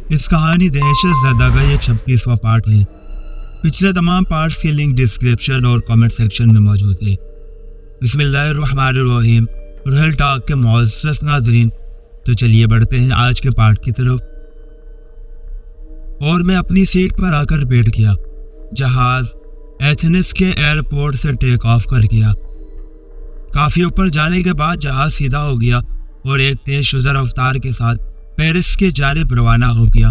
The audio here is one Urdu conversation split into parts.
اس کہانی دہشت زدہ کا یہ 36واں پارٹ ہے۔ پچھلے تمام پارٹس کی لنک ڈسکرپشن اور کامنٹ سیکشن میں موجود ہے۔ بسم اللہ الرحمن الرحیم۔ رحل ٹاک کے معزز ناظرین، تو چلیے بڑھتے ہیں آج کے پارٹ کی طرف۔ اور میں اپنی سیٹ پر آ کر بیٹھ گیا۔ جہاز ایتھنس کے ایئرپورٹ سے ٹیک آف کر گیا۔ کافی اوپر جانے کے بعد جہاز سیدھا ہو گیا اور ایک تیز شزر رفتار کے ساتھ پیرس کی جانب روانہ ہو گیا۔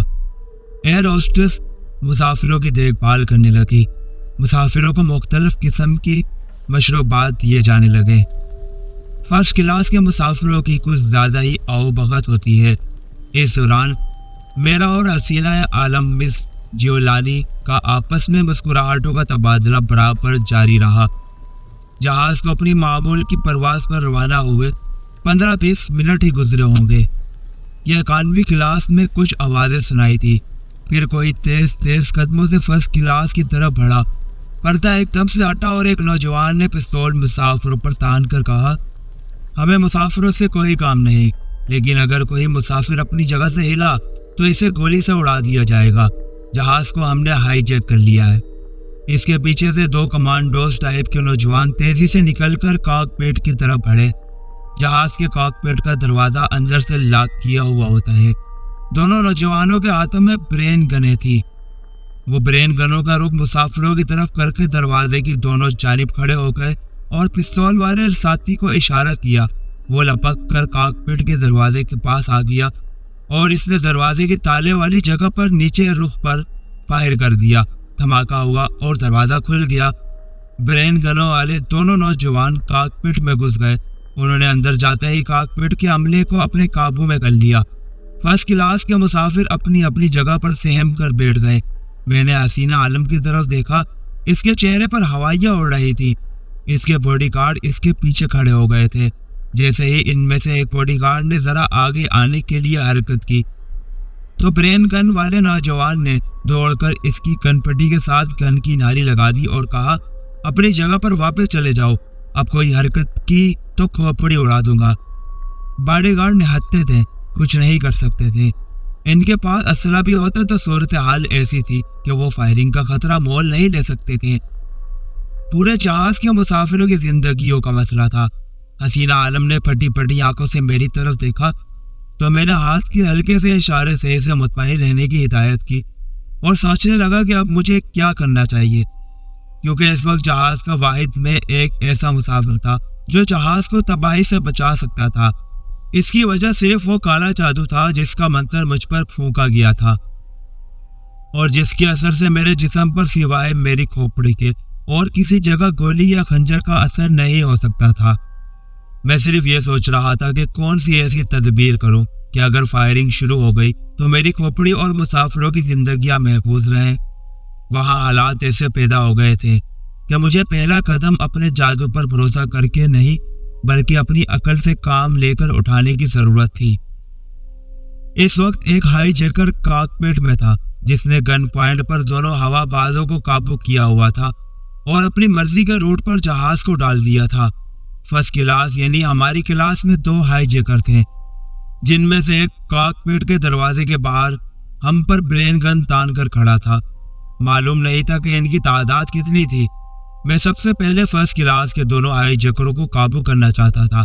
ایئر ہوسٹس مسافروں کی دیکھ بھال کرنے لگی۔ مسافروں کو مختلف قسم کی مشروبات دیے جانے لگے۔ فرسٹ کلاس کے مسافروں کی کچھ زیادہ ہی آؤ بھگت ہوتی ہے۔ اس دوران میرا اور حسینہ عالم مس جیولانی کا آپس میں مسکراہٹوں کا تبادلہ برابر جاری رہا۔ جہاز کو اپنی معمول کی پرواز پر روانہ ہوئے 15-20 منٹ ہی گزرے ہوں گے کہ اکانوی کلاس میں کچھ آوازیں سنائی تھی۔ پھر کوئی تیز قدموں سے فرسٹ کلاس کی طرف بڑھا۔ پردہ ایک دم سے ہٹا اور ایک نوجوان نے پستول مسافروں پر تان کر کہا، ہمیں مسافروں سے کوئی کام نہیں، لیکن اگر کوئی مسافر اپنی جگہ سے ہلا تو اسے گولی سے اڑا دیا جائے گا۔ جہاز کو ہم نے ہائی جیک کر لیا ہے۔ اس کے پیچھے سے 2 کمانڈوز ٹائپ کے نوجوان تیزی سے نکل کر کاک پیٹ کی طرف بڑھے۔ جہاز کے کاک پیٹ کا دروازہ اندر سے لاک کیا ہوا ہوتا ہے۔ دونوں نوجوانوں کے ہاتھوں میں برین گنیں تھی۔ وہ برین گنوں کا رخ مسافروں کی طرف کر کے دروازے کی دونوں جانب کھڑے ہو گئے اور پستول والے ساتھی کو اشارہ کیا۔ وہ لپک کر کاک پیٹ کے دروازے کے پاس آ گیا اور اس نے دروازے کی تالے والی جگہ پر نیچے رخ پر فائر کر دیا۔ دھماکہ ہوا اور دروازہ کھل گیا۔ برین گنوں والے دونوں نوجوان کاک پیٹ میں گھس گئے۔ انہوں نے اندر جاتے ہی کاک پیٹ کے عملے کو اپنے قابو میں کر لیا۔ فرسٹ کلاس کے مسافر اپنی اپنی جگہ پر سہم کر بیٹھ گئے۔ میں نے حسینہ عالم کی طرف دیکھا۔ اس کے چہرے پر ہوائیاں اڑ رہی تھی۔ اس کے باڈی گارڈ اس کے پیچھے کھڑے ہو گئے تھے۔ جیسے ہی ان میں سے ایک باڈی گارڈ نے ذرا آگے آنے کے لیے حرکت کی تو برین گن والے نوجوان نے دوڑ کر اس کی گن پٹی کے ساتھ گن کی نالی لگا دی اور کہا، اپنی جگہ پر واپس چلے جاؤ، اب کوئی حرکت کی تو کھوپڑی اڑا دوں گا۔ باڈی گارڈ نہتے تھے، کچھ نہیں کر سکتے تھے۔ ان کے پاس اسلحہ بھی ہوتا تو صورتحال ایسی تھی کہ وہ فائرنگ کا خطرہ مول نہیں لے سکتے تھے۔ پورے جہاز کے مسافروں کی زندگیوں کا مسئلہ تھا۔ حسینہ عالم نے پھٹی پھٹی آنکھوں سے میری طرف دیکھا تو میں نے ہاتھ کے ہلکے سے اشارے سے اسے مطمئن رہنے کی ہدایت کی اور سوچنے لگا کہ اب مجھے کیا کرنا چاہیے، کیونکہ اس وقت جہاز کا واحد میں ایک ایسا مسافر تھا جو جہاز کو تباہی سے بچا سکتا تھا۔ اس کی وجہ صرف وہ کالا جادو تھا جس کا منتر مجھ پر پھونکا گیا تھا اور جس کے اثر سے میرے جسم پر سوائے میری کھوپڑی کے اور کسی جگہ گولی یا خنجر کا اثر نہیں ہو سکتا تھا۔ میں صرف یہ سوچ رہا تھا کہ کون سی ایسی تدبیر کروں کہ اگر فائرنگ شروع ہو گئی تو میری کھوپڑی اور مسافروں کی زندگیاں محفوظ رہیں۔ وہاں حالات ایسے پیدا ہو گئے تھے کہ مجھے پہلا قدم اپنے جادو پر بھروسہ کر کے نہیں بلکہ اپنی عقل سے کام لے کر اٹھانے کی ضرورت تھی۔ اس وقت ایک ہائی جیکر کاک پیٹ میں تھا جس نے گن پوائنٹ پر دونوں ہوا بازوں کو قابو کیا ہوا تھا اور اپنی مرضی کے روٹ پر جہاز کو ڈال دیا تھا۔ فرسٹ کلاس یعنی ہماری کلاس میں 2 ہائی جیکر تھے، جن میں سے ایک کاک پیٹ کے دروازے کے باہر ہم پر برین گن تان کر کھڑا تھا۔ معلوم نہیں تھا کہ ان کی تعداد کتنی تھی۔ میں سب سے پہلے فرسٹ کلاس کے دونوں ہائی جیکروں کو قابو کرنا چاہتا تھا،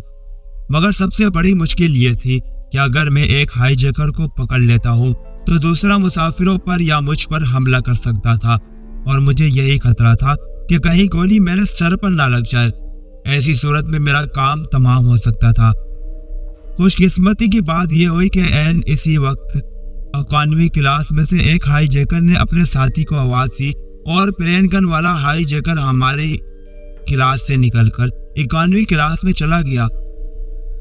مگر سب سے بڑی مشکل یہ تھی کہ اگر میں ایک ہائی جیکر کو پکڑ لیتا ہوں تو دوسرا مسافروں پر یا مجھ پر حملہ کر سکتا تھا اور مجھے یہی خطرہ تھا کہ کہیں گولی میرے سر پر نہ لگ جائے۔ ایسی صورت میں میرا کام تمام ہو سکتا تھا۔ خوش قسمتی کی بات یہ ہوئی کہ عین اسی وقت اکانوی کلاس میں سے ایک ہائی جیکر نے اپنے ساتھی کو آواز دی اور برین گن والا ہائی جیکر ہماری کلاس سے نکل کر اکانوی کلاس میں چلا گیا۔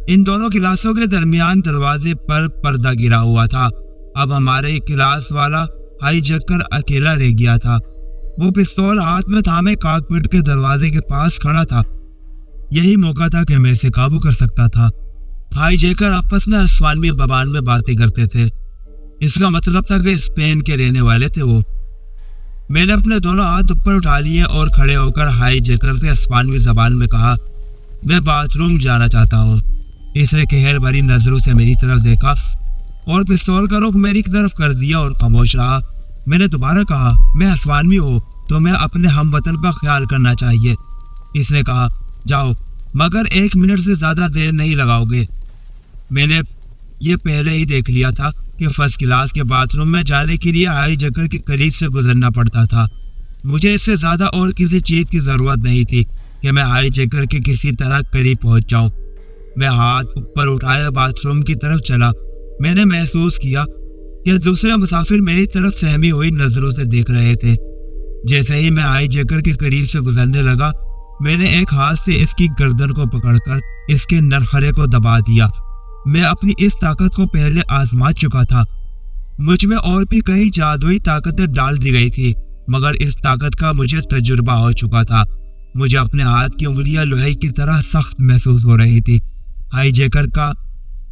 ان دونوں کلاسوں کے درمیان دروازے پر پردہ گرا ہوا تھا۔ اب ہمارے کلاس والا ہائی جیکر اکیلا رہ گیا تھا۔ وہ پستول ہاتھ میں تھامے کاک پیٹ کے دروازے کے پاس کھڑا تھا۔ یہی موقع تھا کہ میں اسے قابو کر سکتا تھا۔ ہائی جیکر آپس میں اسپانوی زبان میں باتیں کرتے تھے۔ اس کا مطلب تھا کہ اسپین کے رہنے والے تھے وہ۔ میں نے اپنے دونوں ہاتھ اوپر اٹھا لیے اور کھڑے ہو کر ہائی جیکر سے اسپانوی زبان میں کہا، میں باتھ روم جانا چاہتا ہوں۔ اس نے قہر بھری نظروں سے میری طرف دیکھا اور پستول کا رخ میری طرف کر دیا اور خاموش رہا۔ میں نے دوبارہ کہا، میں اسوانوی ہوں، تمہیں اپنے ہم وطن کا خیال کرنا چاہیے۔ اس نے کہا، جاؤ، مگر 1 منٹ سے زیادہ دیر نہیں لگاؤ گے۔ میں نے یہ پہلے ہی دیکھ لیا تھا کہ فرسٹ کلاس کے باتھ روم میں جانے کے لیے ہائی جیکر کے قریب سے گزرنا پڑتا تھا۔ مجھے اس سے زیادہ اور کسی چیز کی ضرورت نہیں تھی کہ میں ہائی جیکر کے کسی طرح قریب پہنچ جاؤں۔ میں ہاتھ اوپر اٹھائے باتھ روم کی طرف چلا۔ میں نے محسوس کیا کہ دوسرے مسافر میری طرف سہمی ہوئی نظروں سے دیکھ رہے تھے۔ جیسے ہی میں ہائی جیکر کے قریب سے گزرنے لگا، میں نے ایک ہاتھ سے اس کی گردن کو پکڑ کر اس کے نرخرے کو دبا دیا۔ میں اپنی اس طاقت کو پہلے آزما چکا تھا۔ مجھ میں اور بھی کئی جادوئی طاقتیں ڈال دی گئی تھی، مگر اس طاقت کا مجھے تجربہ ہو چکا تھا۔ مجھے اپنے ہاتھ کی انگلیاں لوہے کی طرح سخت محسوس ہو رہی تھی۔ ہائی جیکر کا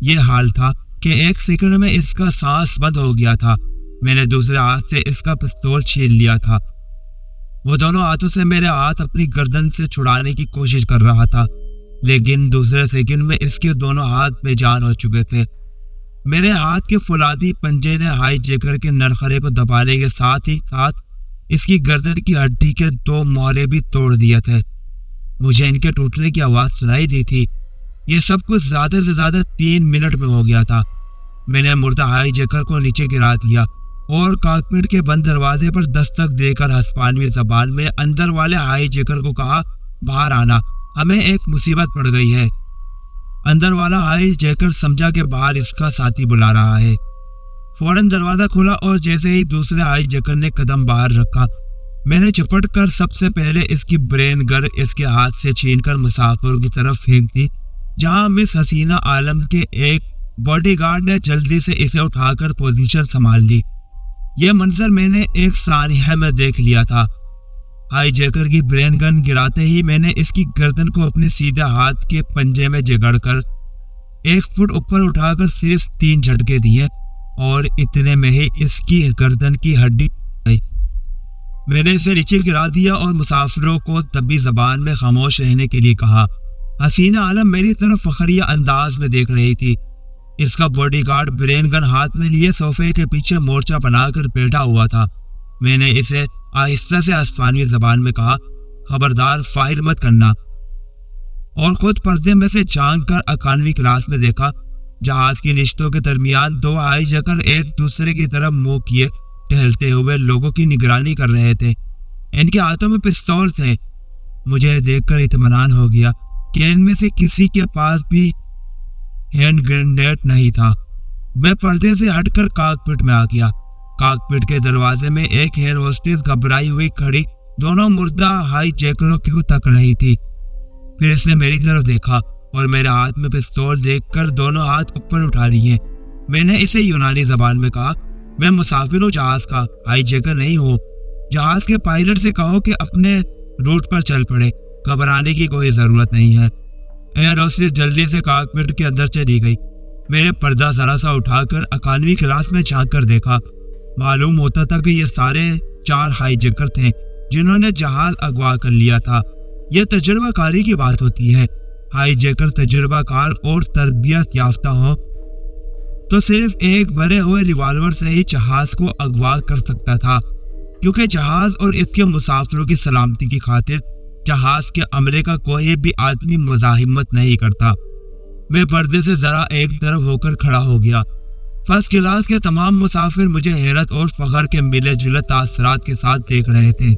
یہ حال تھا کہ 1 سیکنڈ میں اس کا سانس بند ہو گیا تھا۔ میں نے دوسرے ہاتھ سے اس کا پستول چھین لیا تھا۔ وہ دونوں ہاتھوں سے میرے ہاتھ اپنی گردن سے چھڑانے کی کوشش کر رہا تھا، لیکن دوسرے سیکنڈ میں اس کے دونوں ہاتھ بے جان ہو چکے تھے۔ میرے ہاتھ کے فولادی پنجے نے ہائی جیکر کے نرخرے کو دبانے کے ساتھ ہی ساتھ اس کی گردن کی ہڈی کے 2 مورے بھی توڑ دیے تھے۔ مجھے ان کے ٹوٹنے کی آواز سنائی دی تھی۔ یہ سب کچھ زیادہ سے زیادہ 3 منٹ میں ہو گیا تھا۔ میں نے مردہ ہائی جیکر کو نیچے گرا دیا اور کاکپٹ کے بند دروازے پر دستک دے کر ہسپانوی زبان میں اندر والے ہائی جیکر کو کہا، باہر آنا، ہمیں ایک مصیبت پڑ گئی ہے۔ اندر والا ہائی جیکر سمجھا کہ باہر اس کا ساتھی بلا رہا ہے۔ فوراً دروازہ کھلا اور جیسے ہی دوسرے ہائی جیکر نے قدم باہر رکھا، میں نے چپٹ کر سب سے پہلے اس کی برین گر اس کے ہاتھ سے چھین کر مسافروں کی طرف پھینک دی، جہاں مس حسینہ عالم کے ایک باڈی گارڈ نے جلدی سے اسے اٹھا کر پوزیشن سنبھال لی۔ یہ منظر میں نے ایک ثانیہ میں دیکھ لیا تھا۔ ہائی جیکر کی برین گن گراتے ہی میں نے اس کی گردن کو اپنے سیدھے ہاتھ کے پنجے میں جگڑ کر 1 فٹ اوپر اٹھا کر صرف 3 جھٹکے دیے اور اتنے میں ہی اس کی گردن کی ہڈی گئی۔ میں نے اسے نیچے گرا دیا اور مسافروں کو طبی زبان میں خاموش رہنے کے لیے کہا۔ حسینہ عالم میری طرف فخریہ انداز میں دیکھ رہی تھی۔ اس کا باڈی گارڈ برین گن ہاتھ میں لیے صوفے کے پیچھے مورچہ بنا کر بیٹھا ہوا تھا۔ میں نے اسے آہستہ سے ہسپانوی زبان میں کہا، خبردار فائر مت کرنا، اور خود پردے میں سے جھانک کر اکانوی کلاس میں دیکھا۔ جہاز کی نشتوں کے درمیان 2 ہائی جیکر ایک دوسرے کی طرف منہ کیے ٹہلتے ہوئے لوگوں کی نگرانی کر رہے تھے۔ ان کے ہاتھوں میں پستول تھے۔ مجھے دیکھ کر اطمینان ہو گیا کہ ان میں سے کسی کے پاس بھی ہینڈ گرینیڈ نہیں تھا۔ میں پردے سے ہٹ کر کاکپٹ میں آ گیا۔ کاکپٹ کے دروازے میں ایک ایئر ہوسٹس گھبرائی ہوئی کھڑی دونوں مردہ ہائی جیکروں کی تک رہی تھی۔ پھر اس نے میری طرف دیکھا اور میرے ہاتھ میں پستول دیکھ کر دونوں ہاتھ اوپر اٹھا لیے۔ میں نے اسے یونانی زبان میں کہا، میں مسافر ہوں جہاز کا، ہائی جیکر نہیں ہوں۔ جہاز کے پائلٹ سے کہو کہ اپنے روٹ پر چل پڑے، گھبرانے کی کوئی ضرورت نہیں ہے۔ ایئر ہوسٹس جلدی سے کاکپٹ کے اندر چلی گئی۔ میں نے پردہ ذرا سا اٹھا کر اکانوی کلاس میں جھانک کر دیکھا۔ معلوم ہوتا تھا کہ یہ سارے 4 ہائی جیکر تھے جنہوں نے جہاز اغوا کر لیا تھا۔ یہ تجربہ کاری کی بات ہوتی ہے۔ ہائی جیکر تجربہ کار اور تربیت یافتہ ہوں تو صرف ایک بھرے ہوئے ریوالور سے ہی جہاز کو اغوا کر سکتا تھا، کیونکہ جہاز اور اس کے مسافروں کی سلامتی کی خاطر جہاز کے عملے کا کوئی بھی آدمی مزاحمت نہیں کرتا۔ میں پردے سے ذرا ایک طرف ہو کر کھڑا ہو گیا۔ فرسٹ کلاس کے تمام مسافر مجھے حیرت اور فخر کے ملے جلے تاثرات کے ساتھ دیکھ رہے تھے۔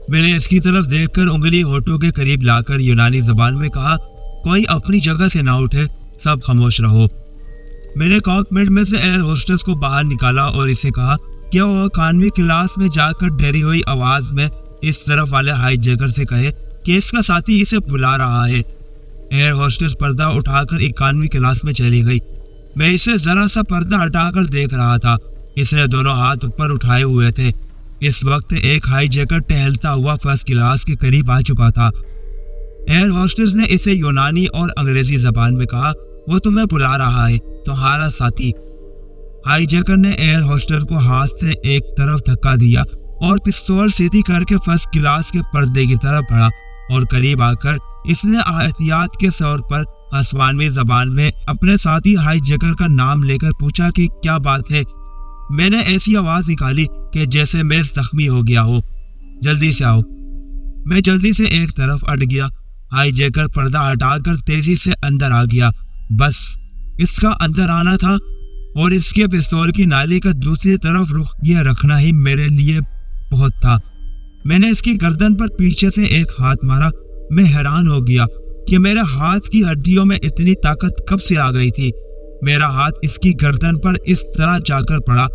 میں نے اس کی طرف دیکھ کر انگلی ہونٹوں کے قریب لا کر یونانی زبان میں کہا، کوئی اپنی جگہ سے نہ اٹھے، سب خاموش رہو۔ میں نے کاکپٹ میں سے ایئر ہوسٹس کو باہر نکالا اور اسے کہا کہ وہ اکانوی کلاس میں جا کر ڈری ہوئی آواز میں اس طرف والے ہائی جیکر سے کہے کہ اس کا ساتھی اسے بلا رہا ہے۔ ایئر ہوسٹس پردہ اٹھا کر اکانوی کلاس میں چلی گئی۔ میں اسے ذرا سا پردہ ہٹا کر دیکھ رہا تھا۔ اس نے دونوں ہاتھ اوپر اٹھائے ہوئے تھے۔ اس وقت ایک ہائی جیکر ٹہلتا ہوا فرسٹ کلاس کے قریب آ چکا تھا۔ ایئر ہوسٹس نے اسے یونانی اور انگریزی زبان میں کہا، وہ تمہیں بلا رہا ہے، تمہارا ساتھی۔ ہائی جیکر نے ایئر ہوسٹس کو ہاتھ سے ایک طرف دھکا دیا اور پستول سیدھی کر کے فرسٹ کلاس کے پردے کی طرف بڑھا اور قریب آ کر اس نے احتیاط کے طور پر آسمانی زبان میں اپنے ساتھی ہائی جیکر کا نام لے کر پوچھا کہ کیا بات ہے۔ میں نے ایسی آواز نکالی کہ جیسے میں زخمی ہو گیا ہو۔ جلدی سے آؤ۔ میں جلدی سے ایک طرف ہٹ گیا۔ ہائی جیکر پردہ ہٹا کر تیزی سے اندر آ گیا۔ بس اس کا اندر آنا تھا اور اس کے پستول کی نالی کا دوسری طرف رخ کیے رکھنا ہی میرے لیے بہت تھا۔ میں نے اس کی گردن پر پیچھے سے ایک ہاتھ مارا۔ میں حیران ہو گیا کہ میرے ہاتھ کی ہڈیوں میں اتنی طاقت کب سے آ گئی تھی۔ میرا ہاتھ اس کی گردن پر اس طرح جا کر پڑا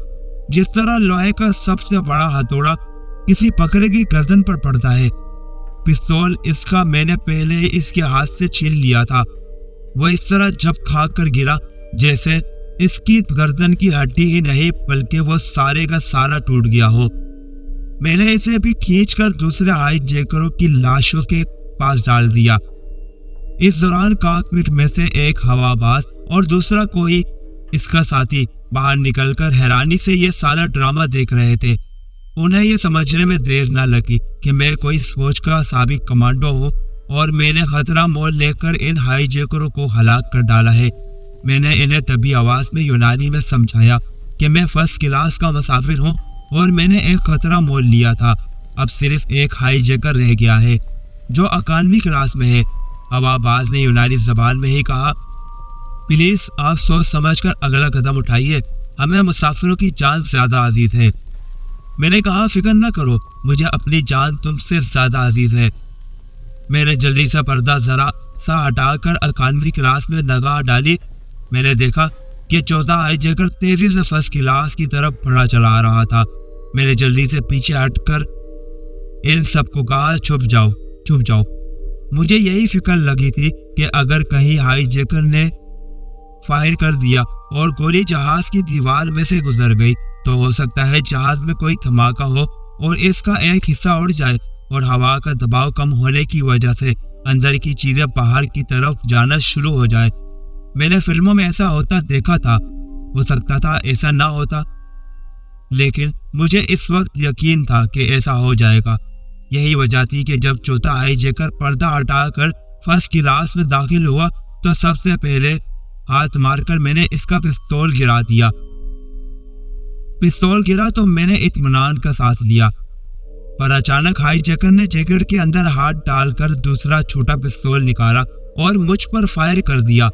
جس طرح لوہے کا سب سے بڑا ہتھوڑا کسی بکرے کی گردن پر پڑتا ہے۔ پستول اس کا میں نے پہلے ہی اس کے ہاتھ سے چھین لیا تھا۔ وہ اس طرح جھپ کھا کر گرا جیسے اس کی گردن کی ہڈی ہی نہیں بلکہ وہ سارے کا سارا ٹوٹ گیا ہو۔ میں نے اسے بھی کھینچ کر دوسرے ہائی جیکروں کی لاشوں کے پاس ڈال دیا۔ اس دوران کاکپٹ میں سے ایک ہوا باز اور دوسرا کوئی اس کا ساتھی باہر نکل کر حیرانی سے یہ سارا ڈرامہ دیکھ رہے تھے۔ انہیں یہ سمجھنے میں دیر نہ لگی کہ میں کوئی فوج کا سابق کمانڈو ہوں اور میں نے خطرہ مول لے کر ان ہائی جیکروں کو ہلاک کر ڈالا ہے۔ میں نے انہیں طبی آواز میں یونانی میں سمجھایا کہ میں فرسٹ کلاس کا مسافر ہوں اور میں نے ایک خطرہ مول لیا تھا۔ اب صرف ایک ہائی جیکر رہ گیا ہے جو اکانویں کلاس میں ہے۔ ہوا باز نے یونانی زبان میں ہی کہا، پلیز آپ سوچ سمجھ کر اگلا قدم اٹھائیے، ہمیں مسافروں کی جان زیادہ عزیز ہے۔ میں نے کہا، فکر نہ کرو، مجھے اپنی جان تم سے زیادہ عزیز ہے۔ میں نے جلدی سے پردہ ذرا سا ہٹا کر اکانویں کلاس میں نگاہ ڈالی۔ میں نے دیکھا کہ چوتھا ہائی جیکر تیزی سے فرسٹ کلاس کی طرف بڑھا چلا رہا تھا۔ میں نے جلدی سے پیچھے ہٹ کر ان سب کو کہا، چھپ جاؤ چھپ جاؤ۔ مجھے یہی فکر لگی تھی کہ اگر کہیں ہائی جیکر نے فائر کر دیا اور گولی جہاز کی دیوار میں سے گزر گئی تو ہو سکتا ہے جہاز میں کوئی دھماکہ ہو اور اس کا ایک حصہ اڑ جائے اور ہوا کا دباؤ کم ہونے کی وجہ سے اندر کی چیزیں باہر کی طرف جانا شروع ہو جائے۔ میں نے فلموں میں ایسا ہوتا دیکھا تھا، ہو سکتا تھا ایسا نہ ہوتا، لیکن مجھے اس وقت یقین تھا کہ ایسا ہو جائے گا۔ یہی وجہ تھی کہ جب چوتھا ہائی جیکر پردہ ہٹا کر فرسٹ کلاس میں داخل ہوا تو سب سے پہلے ہاتھ مار کر میں نے اس کا پستول گرا دیا۔ پستول گرا تو میں نے اطمینان کا سانس لیا، پر اچانک ہائی جیکر نے جیکٹ کے اندر ہاتھ ڈال کر دوسرا چھوٹا پستول نکالا اور مجھ پر فائر کر دیا۔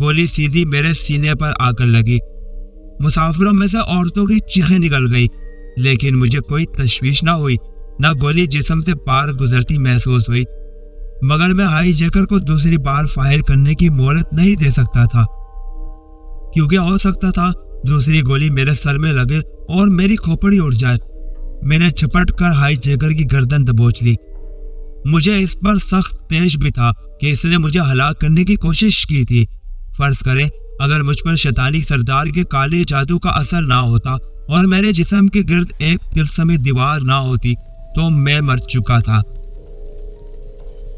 گولی سیدھی میرے سینے پر آ کر لگی۔ مسافروں میں سے عورتوں کی چیخیں نکل گئی، لیکن مجھے کوئی تشویش نہ ہوئی، نہ گولی جسم سے پار گزرتی محسوس ہوئی، مگر میں ہائی جیکر کو دوسری بار فائر کرنے کی مہلت نہیں دے سکتا تھا، کیونکہ ہو سکتا تھا دوسری گولی میرے سر میں لگے اور میری کھوپڑی اڑ جائے۔ میں نے چھپٹ کر ہائی جیکر کی گردن دبوچ لی۔ مجھے اس پر سخت تیش بھی تھا کہ اس نے مجھے ہلاک کرنے کی کوشش کی تھی۔ فرض کریں اگر مجھ پر شیطانی سردار کے کالے جادو کا اثر نہ ہوتا اور میرے جسم کے گرد ایک تلسمی دیوار نہ ہوتی تو میں مر چکا تھا۔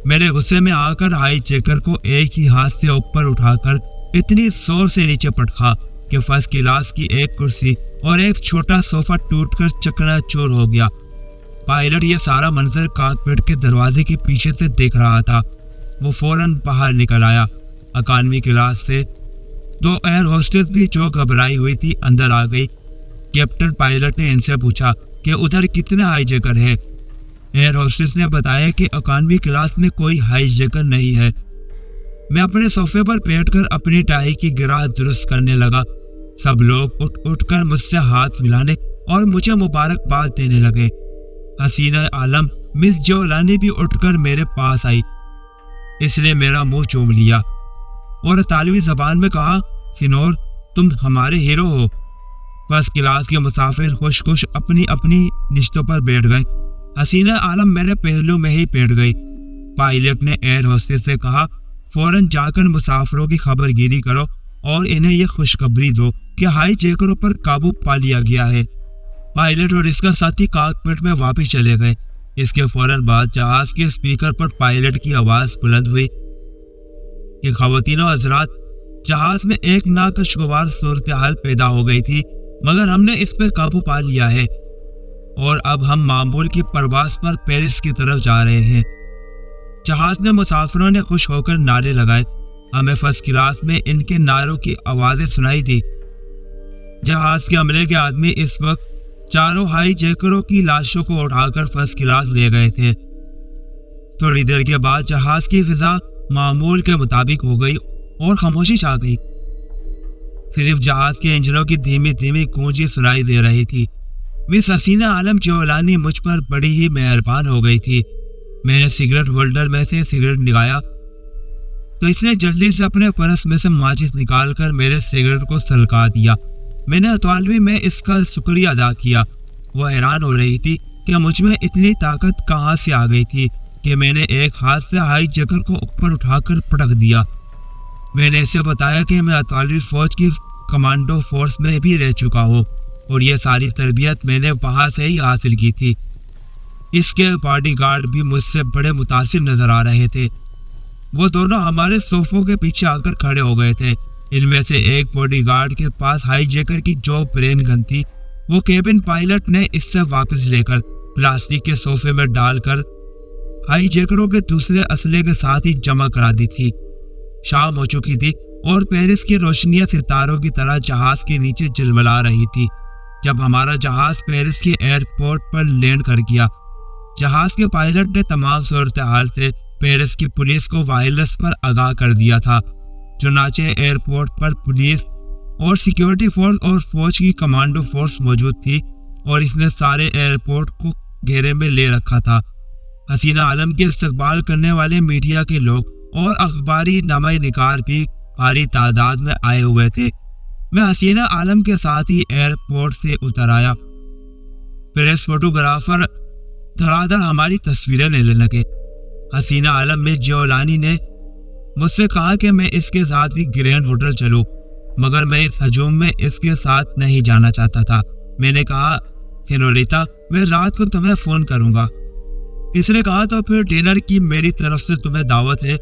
میرے غصے میں آ کر ہائی جیکر کو ایک ہی ہاتھ سے اوپر اٹھا کر اتنی زور سے نیچے پٹکا کہ فرسٹ کلاس کی ایک کرسی اور ایک چھوٹا صوفہ ٹوٹ کر چکنا چور ہو گیا۔ پائلٹ یہ سارا منظر کاکپٹ کے دروازے کے پیچھے سے دیکھ رہا تھا۔ وہ فوراً باہر نکل آیا۔ اکانویں کلاس سے 2 ایئر ہوسٹس بھی جو گھبرائی ہوئی تھی اندر آ گئی۔ کیپٹن پائلٹ نے ان سے پوچھا کہ ادھر کتنے ہائی جیکر ہے؟ ایئر ہوسٹس نے بتایا کہ اکانویں کلاس میں کوئی ہائی جیکر نہیں ہے۔ میں اپنے صوفے پر بیٹھ کر اپنی ٹائی کی گرہ درست کرنے لگا۔ سب لوگ اٹھ کر مجھ سے ہاتھ ملانے اور مجھے مبارکباد دینے لگے۔ حسینہ عالم مس جولانی بھی اٹھ کر میرے پاس آئی۔ اس نے میرا منہ چوم لیا اور اطالوی زبان میں کہا، سینور تم ہمارے ہیرو ہو۔ فرسٹ کلاس کے مسافر خوش خوش اپنی اپنی نشتوں پر بیٹھ گئے۔ حسینہ عالم میرے پہلو میں ہی بیٹھ گئی۔ پائلٹ نے ایئر ہوسٹس سے کہا، فوراً جا کر مسافروں کی خبر گیری کرو اور انہیں یہ خوشخبری دو کہ ہائی جیکروں پر قابو پا لیا گیا ہے۔ پائلٹ اور اس کا ساتھی کاکپٹ میں واپس چلے گئے۔ اس کے فوراً بعد جہاز کے اسپیکر پر پائلٹ کی آواز بلند ہوئی کہ خواتین و حضرات، جہاز میں ایک ناخوشگوار صورتحال پیدا ہو گئی تھی، مگر ہم نے اس پہ قابو پا لیا ہے اور اب ہم معمول کی پرواز پر پیرس کی طرف جا رہے ہیں۔ جہاز میں مسافروں نے خوش ہو کر نعرے لگائے ہمیں فرسٹ کلاس میں ان کے نعروں کی آوازیں سنائی دی۔ جہاز کے عملے کے آدمی اس وقت چاروں ہائی جیکروں کی لاشوں کو اٹھا کر فرسٹ کلاس لے گئے تھے۔ تھوڑی دیر کے بعد جہاز کی فضا معمول کے مطابق ہو گئی اور خاموشی چھا گئی۔ صرف جہاز کے انجنوں کی دھیمی دھیمی گونجی سنائی دے رہی تھی۔ مس حسینہ عالم جیولانی مجھ پر بڑی ہی مہربان ہو گئی تھی۔ میں نے سگریٹ ہولڈر میں سے سگریٹ نکالا تو اس نے جلدی سے اپنے پرس میں سے ماچس نکال کر میرے سگریٹ کو سلکا دیا۔ میں نے اطالوی میں اس کا شکریہ ادا کیا۔ وہ حیران ہو رہی تھی کہ مجھ میں اتنی طاقت کہاں سے آ گئی تھی کہ میں نے ایک ہاتھ سے ہائی جیکر کو اوپر اٹھا کر پٹک دیا۔ میں نے اسے بتایا کہ میں اطالوی فوج کی کمانڈو فورس میں بھی رہ چکا ہوں اور یہ ساری تربیت میں نے وہاں سے ہی حاصل کی تھی۔ اس کے باڈی گارڈ بھی مجھ سے بڑے متاثر نظر آ رہے تھے۔ وہ دونوں ہمارے صوفوں کے پیچھے آ کر کھڑے ہو گئے تھے۔ ان میں سے ایک باڈی گارڈ کے پاس ہائی جیکر کی جو برین گن تھی وہ کیبن پائلٹ نے اس سے واپس لے کر پلاسٹک کے صوفے میں ڈال کر ہائی جیکروں کے دوسرے اسلحے کے ساتھ ہی جمع کرا دی تھی۔ شام ہو چکی تھی اور پیرس کی روشنیاں ستاروں کی طرح جہاز کے نیچے جلملا رہی تھی۔ جب ہمارا جہاز پیرس کے ایئرپورٹ پر لینڈ کر گیا، جہاز کے پائلٹ نے تمام صورتحال سے پیرس کی پولیس کو وائرلیس پر آگاہ کر دیا تھا۔ چنانچہ ایئرپورٹ پر پولیس اور سیکیورٹی فورس اور فوج کی کمانڈو فورس موجود تھی اور اس نے سارے ایئرپورٹ کو گھیرے میں لے رکھا تھا۔ حسینہ عالم کے استقبال کرنے والے میڈیا کے لوگ اور اخباری نامہ نگار بھی بھاری تعداد میں آئے ہوئے تھے۔ میں حسینہ عالم کے ساتھ ہی ایئرپورٹ سے اتر آیا۔ پریس فوٹوگرافر دھڑا دھڑ ہماری تصویریں لینے لگے۔ حسینہ عالم میں جیولانی نے مجھ سے کہا کہ میں اس کے ساتھ ہی گرینڈ ہوٹل چلوں، مگر میں اس ہجوم میں اس کے ساتھ نہیں جانا چاہتا تھا۔ میں نے کہا، سینوریتا، میں رات کو تمہیں فون کروں گا۔ اس نے کہا، تو پھر ڈنر کی میری طرف سے تمہیں دعوت ہے۔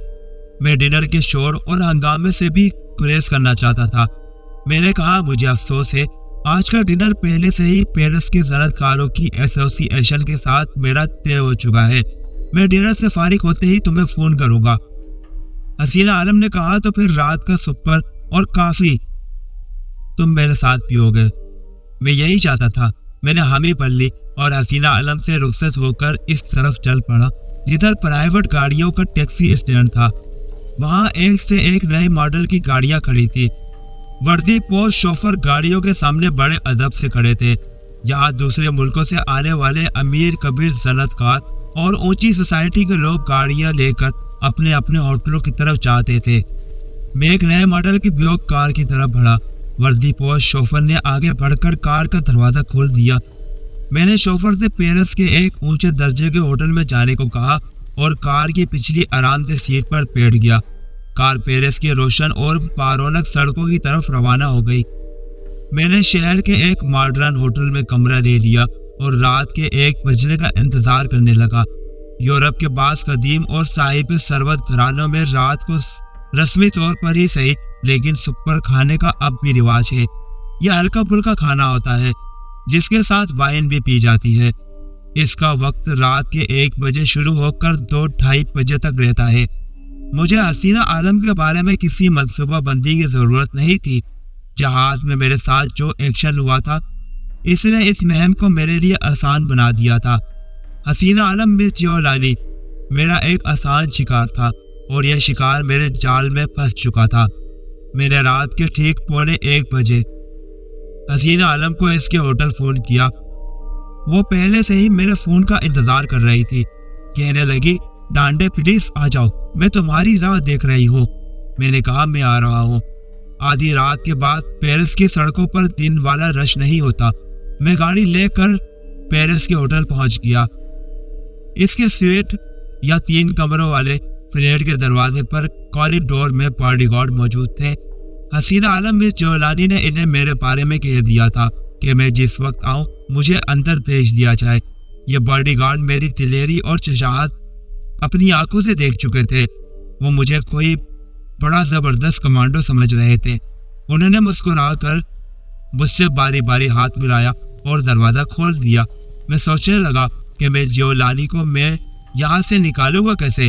میں ڈنر کے شور اور ہنگامے سے بھی گریز کرنا چاہتا تھا۔ میں نے کہا، مجھے افسوس ہے، آج کا ڈنر پہلے سے ہی پیرس کے صنعت کاروں کی ایسوسی ایشن کے ساتھ میرا طے ہو چکا ہے۔ میں ڈنر سے فارغ ہوتے ہی تمہیں فون کروں گا۔ حسینہ عالم نے کہا، تو پھر رات کا سپر اور کافی تم میرے ساتھ پیو گے۔ میں یہی چاہتا تھا۔ میں نے حامی بھر لی اور حسینہ عالم سے رخصت ہو کر اس طرف چل پڑا جدھر پرائیویٹ گاڑیوں کا ٹیکسی اسٹینڈ تھا۔ وہاں ایک سے ایک نئے ماڈل کی گاڑیاں کھڑی تھی۔ وردی پوش شوفر گاڑیوں کے سامنے بڑے ادب سے کھڑے تھے۔ یہاں دوسرے ملکوں سے آنے والے امیر کبیر صنعت کار اور اونچی سوسائٹی کے لوگ گاڑیاں لے کر اپنے اپنے ہوٹلوں کی طرف جاتے تھے۔ میں ایک نئے ماڈل کی بیوک کار کی طرف بڑھا۔ وردی پوش شوفر نے آگے بڑھ کر کار کا دروازہ کھول دیا۔ میں نے شوفر سے پیرس کے ایک اونچے درجے کے ہوٹل میں جانے کو کہا اور کار کی پچھلی آرام دہ سیٹ پر بیٹھ گیا۔ کار پیرس کے روشن اور بارونق سڑکوں کی طرف روانہ ہو گئی۔ میں نے شہر کے ایک ماڈرن ہوٹل میں کمرہ لے لیا اور رات کے 1 بجنے کا انتظار کرنے لگا۔ یورپ کے بعض قدیم اور صاحب ثروت گھرانوں میں رات کو رسمی طور پر ہی صحیح لیکن سپر کھانے کا اب بھی رواج ہے۔ یہ ہلکا پھلکا کھانا ہوتا ہے جس کے ساتھ وائن بھی پی جاتی ہے۔ اس کا وقت رات کے 1 بجے شروع ہو کر 2-2:30 بجے تک رہتا ہے۔ مجھے حسینہ عالم کے بارے میں کسی منصوبہ بندی کی ضرورت نہیں تھی۔ جہاز میں میرے ساتھ جو ایکشن ہوا تھا اس نے اس مہم کو میرے لیے آسان بنا دیا تھا۔ حسینہ عالم مس جیولانی میرا ایک آسان شکار تھا اور یہ شکار میرے جال میں پھنس چکا تھا۔ میں نے رات کے ٹھیک 1:15 بجے حسینہ عالم کو اس کے ہوٹل فون کیا۔ وہ پہلے سے ہی میرے فون کا انتظار کر رہی تھی۔ کہنے لگی، ڈانڈے پلیز آ جاؤ، میں تمہاری راہ دیکھ رہی ہوں۔ میں نے کہا، میں آ رہا ہوں۔ آدھی رات کے بعد پیرس کی سڑکوں پر دن والا رش نہیں ہوتا۔ میں گاڑی لے کر پیرس کے ہوٹل پہنچ گیا۔ اس کے سویٹ یا 3 کمروں والے فلیٹ کے دروازے پر کوریڈور میں باڈی گارڈ موجود تھے۔ حسینہ عالم مس جیولانی نے انہیں میرے بارے میں کہہ دیا تھا کہ میں جس وقت آؤں مجھے اندر بھیج دیا جائے۔ یہ باڈی گارڈ میری دلیری اور شجاعت اپنی آنکھوں سے دیکھ چکے تھے۔ وہ مجھے کوئی بڑا زبردست کمانڈو سمجھ رہے تھے۔ انہوں نے مسکرا کر مجھ سے باری باری ہاتھ ملایا اور دروازہ کھول دیا۔ میں سوچنے لگا کہ میں جیولانی کو میں یہاں سے نکالوں گا کیسے۔